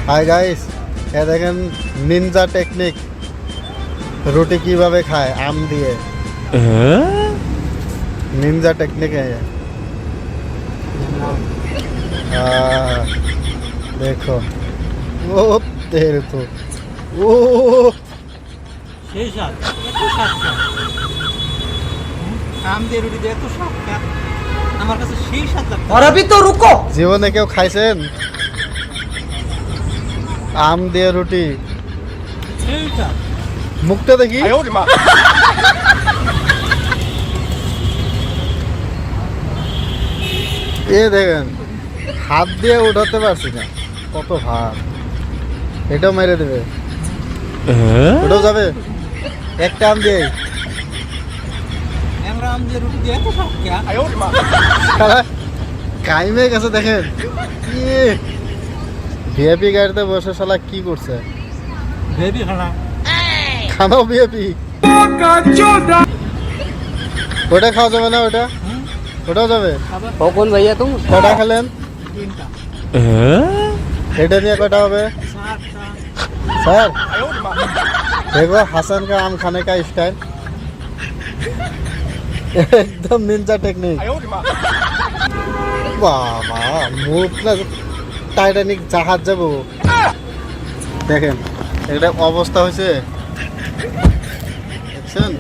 Hi guys, এ দেখেন Ninja technique, রুটি কিভাবে খায় আম দিয়ে। নিনজা টেকনিক দেখো, ও তেরে তো ও সেই স্বাদ, এত স্বাদ আম দিয়ে রুটি দিয়ে এত স্বাদ আমার কাছে সেই স্বাদ লাগতো। और अभी तो रुको। জীবনে কেউ খাইছেন আম দিয়ে রুটি? সেই স্বাদ। মুখটা দেখি। এ দেখেন, হাত দিয়ে উঠাতে পারছি না, কত ভার। এটাও মেরে দেবে, ওটাও যাবে একটা আম দিয়ে। আমরা আম দিয়ে রুটি দিয়ে এত স্বাদ কাইমে গেছে দেখেন। ভিআইপি গাড়িতে বসে শালা কি করছে? বেবি খানা খানাও ভিআইপি। ওটা খাওয়া যাবে না? ওটাও যাবে। हो कौन भैया तुम? কটা খেলেন? তিনটা এটা নিয়ে কটা হবে স্যার? देखो हसन का आम खाने का स्टाइल एकदम निंजा टेक्निक। বাবা, মুখ না টাইটানিক জাহাজ যাব। দেখেন এটা অবস্থা হয়েছে, দেখছেন?